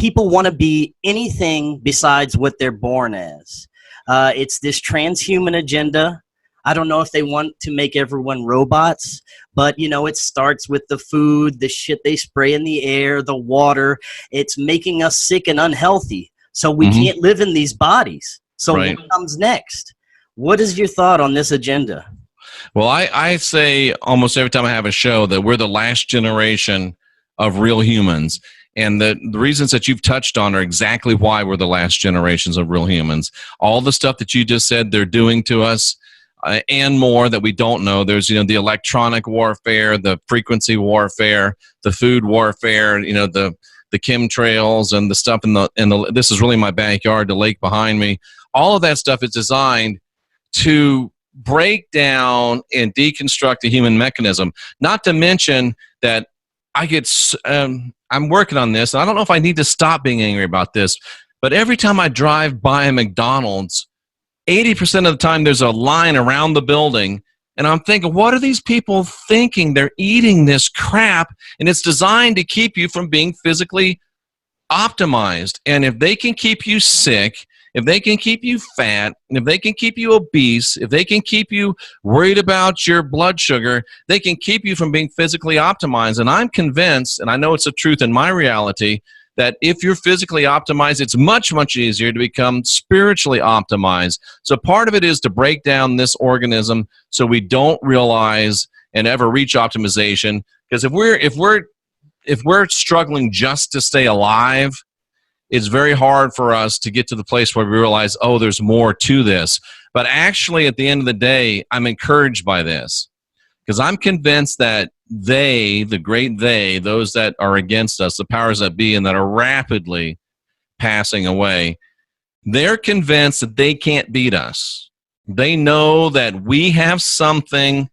People want to be anything besides what they're born as. It's this transhuman agenda. I don't know if they want to make everyone robots, but it starts with the food, the shit they spray in the air, the water. It's making us sick and unhealthy, so we can't live in these bodies. So right. What comes next? What is your thought on this agenda? Well, I say almost every time I have a show that we're the last generation of real humans. And the reasons that you've touched on are exactly why we're the last generations of real humans. All the stuff that you just said they're doing to us and more that we don't know. There's, the electronic warfare, the frequency warfare, the food warfare, the chemtrails and the stuff in the this is really my backyard, the lake behind me. All of that stuff is designed to break down and deconstruct the human mechanism. Not to mention that I'm working on this, and I don't know if I need to stop being angry about this, But every time I drive by a McDonald's, 80% of the time there's a line around the building, and I'm thinking, what are these people thinking? They're eating this crap, and it's designed to keep you from being physically optimized. And if they can keep you sick, if they can keep you fat, if they can keep you obese, if they can keep you worried about your blood sugar, they can keep you from being physically optimized. And I'm convinced, and I know it's a truth in my reality, that if you're physically optimized, it's much, much easier to become spiritually optimized. So part of it is to break down this organism so we don't realize and ever reach optimization. Because if we're struggling just to stay alive, it's very hard for us to get to the place where we realize, oh, there's more to this. But actually, at the end of the day, I'm encouraged by this, because I'm convinced that they, the great they, those that are against us, the powers that be, and that are rapidly passing away, they're convinced that they can't beat us. They know that we have something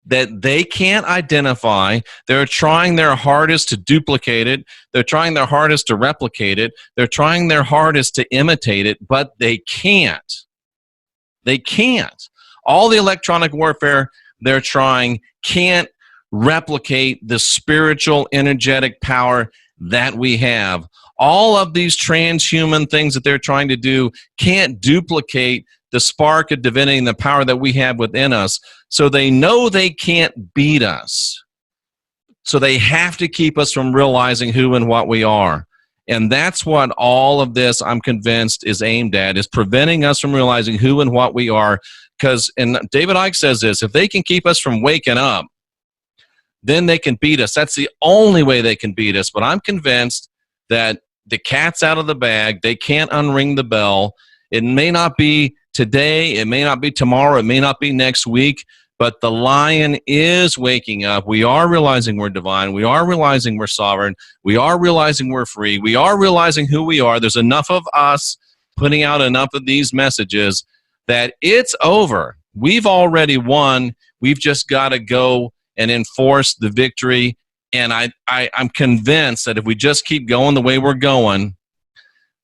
that they can't identify. They're trying their hardest to duplicate it. They're trying their hardest to replicate it. They're trying their hardest to imitate it, but they can't. They can't. All the electronic warfare they're trying can't replicate the spiritual, energetic power that we have. All of these transhuman things that they're trying to do can't duplicate the spark of divinity and the power that we have within us. So they know they can't beat us. So they have to keep us from realizing who and what we are. And that's what all of this, I'm convinced, is aimed at, is preventing us from realizing who and what we are. Because, and David Icke says this, if they can keep us from waking up, then they can beat us. That's the only way they can beat us. But I'm convinced that the cat's out of the bag. They can't unring the bell. It may not be today. It may not be tomorrow. It may not be next week. But the lion is waking up. We are realizing we're divine. We are realizing we're sovereign. We are realizing we're free. We are realizing who we are. There's enough of us putting out enough of these messages that it's over. We've already won. We've just got to go and enforce the victory. And I'm convinced that if we just keep going the way we're going,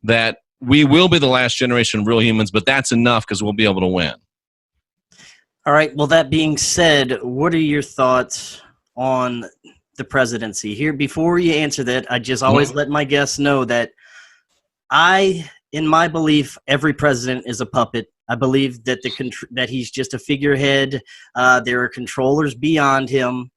that we will be the last generation of real humans, but that's enough because we'll be able to win. All right. Well, that being said, what are your thoughts on the presidency? Here, before you answer that, I just always let my guests know that in my belief, every president is a puppet. I believe that that he's just a figurehead. There are controllers beyond him.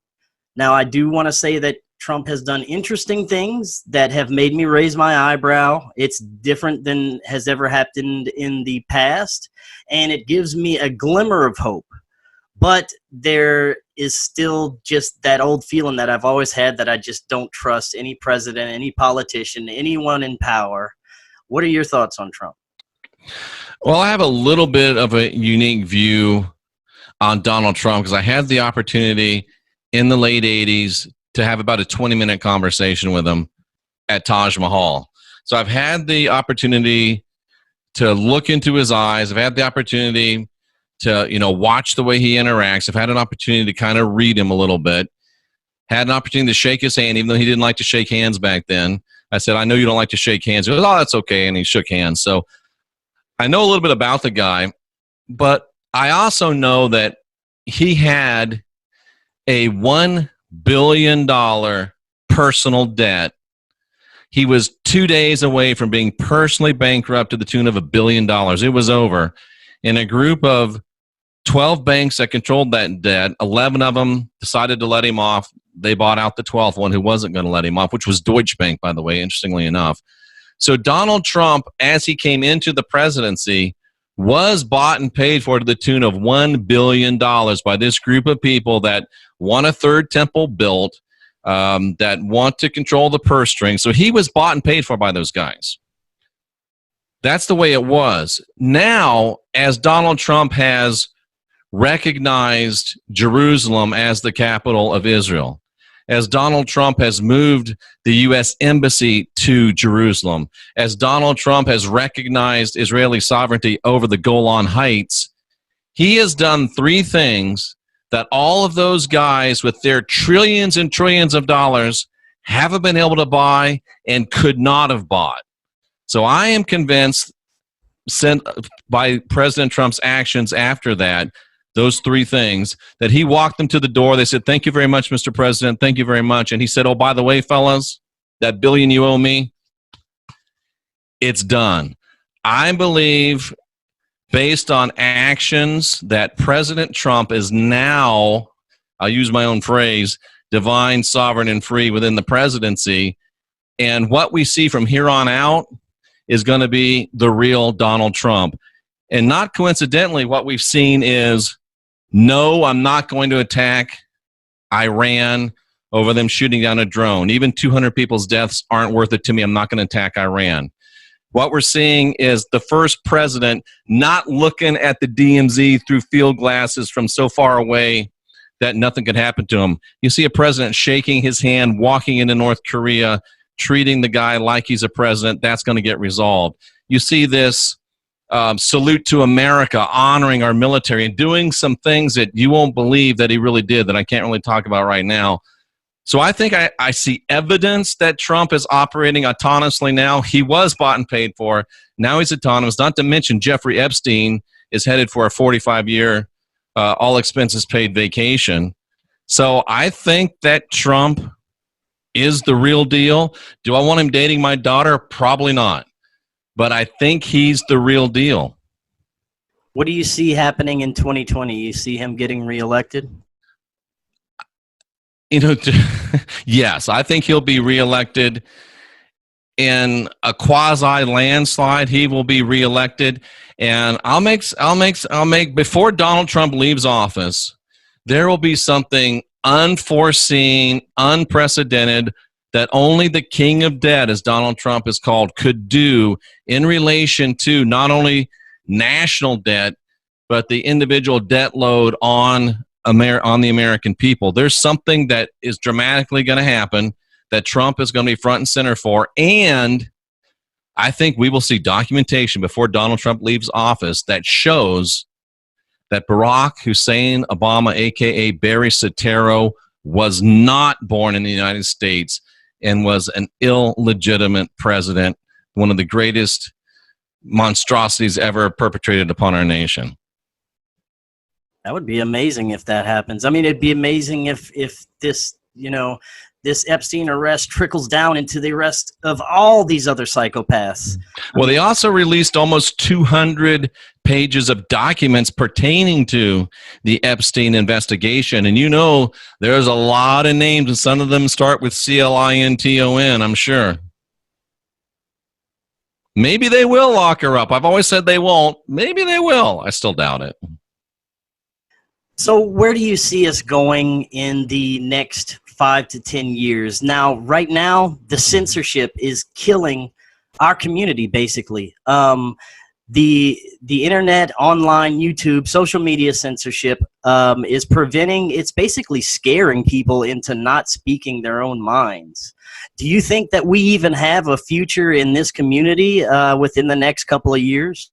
Now, I do want to say that Trump has done interesting things that have made me raise my eyebrow. It's different than has ever happened in the past, and it gives me a glimmer of hope. But there is still just that old feeling that I've always had, that I just don't trust any president, any politician, anyone in power. What are your thoughts on Trump? Well, I have a little bit of a unique view on Donald Trump because I had the opportunity in the late 80s to have about a 20-minute conversation with him at Taj Mahal. So I've had the opportunity to look into his eyes. I've had the opportunity to, watch the way he interacts. I've had an opportunity to kind of read him a little bit. Had an opportunity to shake his hand, even though he didn't like to shake hands back then. I said, I know you don't like to shake hands. He goes, oh, that's okay. And he shook hands. So I know a little bit about the guy, but I also know that he had a $1 billion personal debt. He was 2 days away from being personally bankrupt to the tune of $1 billion. It was over. In a group of 12 banks that controlled that debt, 11 of them decided to let him off. They bought out the 12th one who wasn't going to let him off, which was Deutsche Bank, by the way, interestingly enough. So Donald Trump, as he came into the presidency, was bought and paid for to the tune of $1 billion by this group of people that want a third temple built, that want to control the purse string. So he was bought and paid for by those guys. That's the way it was. Now, as Donald Trump has recognized Jerusalem as the capital of Israel, as Donald Trump has moved the U.S. Embassy to Jerusalem, as Donald Trump has recognized Israeli sovereignty over the Golan Heights, he has done three things that all of those guys with their trillions and trillions of dollars haven't been able to buy and could not have bought. So I am convinced, sent by President Trump's actions after that, those three things, that he walked them to the door. They said, "Thank you very much, Mr. President. Thank you very much." And he said, "Oh, by the way, fellas, that $1 billion you owe me, it's done." I believe, based on actions, that President Trump is now, I'll use my own phrase, divine, sovereign, and free within the presidency. And what we see from here on out is going to be the real Donald Trump. And not coincidentally, what we've seen is, no, I'm not going to attack Iran over them shooting down a drone. Even 200 people's deaths aren't worth it to me. I'm not going to attack Iran. What we're seeing is the first president not looking at the DMZ through field glasses from so far away that nothing could happen to him. You see a president shaking his hand, walking into North Korea, treating the guy like he's a president. That's going to get resolved. You see this salute to America, honoring our military, and doing some things that you won't believe that he really did, that I can't really talk about right now. So I think I see evidence that Trump is operating autonomously now. He was bought and paid for. Now he's autonomous. Not to mention Jeffrey Epstein is headed for a 45-year all expenses paid vacation. So I think that Trump is the real deal. Do I want him dating my daughter? Probably not. But I think he's the real deal. What do you see happening in 2020? You see him getting reelected? Yes, I think he'll be reelected in a quasi landslide. He will be reelected, and I'll make before Donald Trump leaves office, there will be something unforeseen, unprecedented, that only the king of debt, as Donald Trump is called, could do in relation to not only national debt, but the individual debt load on the American people. There's something that is dramatically going to happen that Trump is going to be front and center for, and I think we will see documentation before Donald Trump leaves office that shows that Barack Hussein Obama, a.k.a. Barry Soetoro, was not born in the United States and was an illegitimate president, one of the greatest monstrosities ever perpetrated upon our nation. That would be amazing if that happens. I mean, it'd be amazing if this, this Epstein arrest trickles down into the arrest of all these other psychopaths. Well, they also released almost 200 pages of documents pertaining to the Epstein investigation. And there's a lot of names, and some of them start with Clinton, I'm sure. Maybe they will lock her up. I've always said they won't. Maybe they will. I still doubt it. So where do you see us going in the next 5 to 10 years? Now, right now, the censorship is killing our community, basically. The internet, online, YouTube, social media censorship is it's basically scaring people into not speaking their own minds. Do you think that we even have a future in this community within the next couple of years?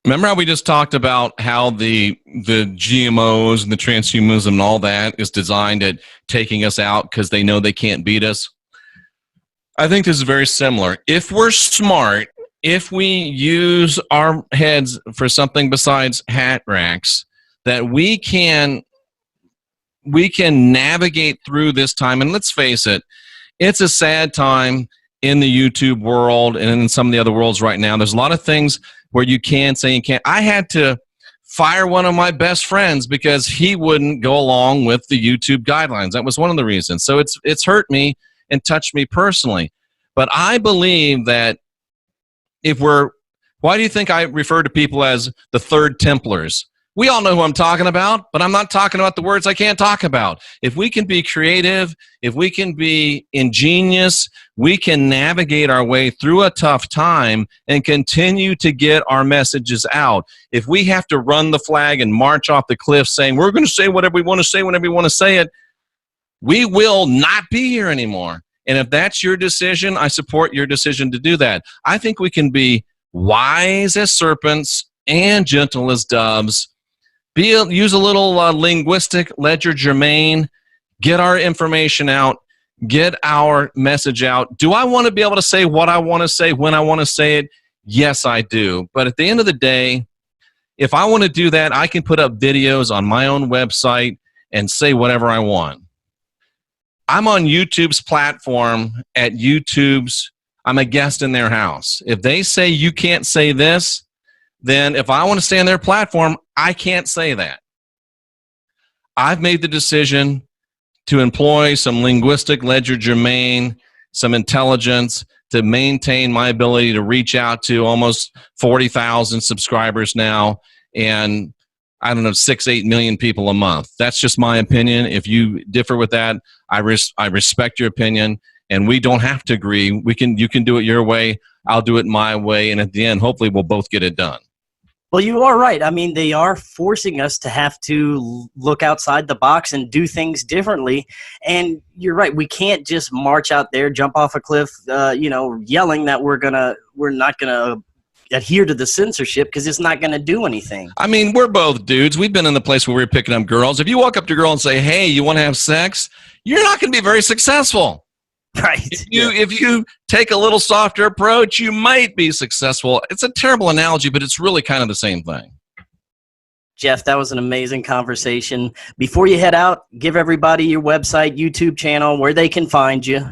Remember how we just talked about how the GMOs and the transhumanism and all that is designed at taking us out because they know they can't beat us? I think this is very similar. If we're smart, if we use our heads for something besides hat racks, that we can navigate through this time. And let's face it, it's a sad time in the YouTube world and in some of the other worlds right now. There's a lot of things where you can say you can't. I had to fire one of my best friends because he wouldn't go along with the YouTube guidelines. That was one of the reasons. So it's hurt me and touched me personally. But I believe that why do you think I refer to people as the Third Templars? We all know who I'm talking about, but I'm not talking about the words I can't talk about. If we can be creative, if we can be ingenious, we can navigate our way through a tough time and continue to get our messages out. If we have to run the flag and march off the cliff saying, we're going to say whatever we want to say whenever we want to say it, we will not be here anymore. And if that's your decision, I support your decision to do that. I think we can be wise as serpents and gentle as doves. Use a little linguistic legerdemain, get our information out, get our message out. Do I want to be able to say what I want to say when I want to say it? Yes, I do. But at the end of the day, if I want to do that, I can put up videos on my own website and say whatever I want. I'm on YouTube's platform at YouTube's. I'm a guest in their house. If they say you can't say this, then if I want to stay on their platform, I can't say that. I've made the decision to employ some linguistic legerdemain, some intelligence to maintain my ability to reach out to almost 40,000 subscribers now, and I don't know, 6-8 million people a month. That's just my opinion. If you differ with that, I respect your opinion, and we don't have to agree. You can do it your way, I'll do it my way, and at the end, hopefully we'll both get it done. Well, you are right. I mean, they are forcing us to have to look outside the box and do things differently. And you're right. We can't just march out there, jump off a cliff, yelling that we're not gonna adhere to the censorship, because it's not gonna do anything. I mean, we're both dudes. We've been in the place where we're picking up girls. If you walk up to a girl and say, "Hey, you want to have sex?" you're not going to be very successful. Right. If you take a little softer approach, you might be successful. It's a terrible analogy, but it's really kind of the same thing. Jeff, that was an amazing conversation. Before you head out, give everybody your website, YouTube channel, where they can find you.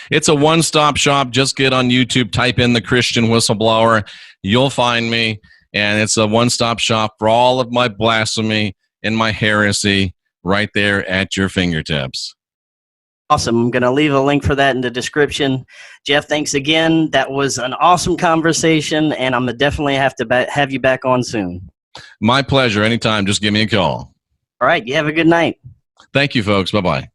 It's a one-stop shop. Just get on YouTube, type in The Christian Whistleblower. You'll find me, and it's a one-stop shop for all of my blasphemy and my heresy right there at your fingertips. Awesome. I'm going to leave a link for that in the description. Jeff, thanks again. That was an awesome conversation, and I'm going to definitely have to have you back on soon. My pleasure. Anytime. Just give me a call. All right. You have a good night. Thank you, folks. Bye-bye.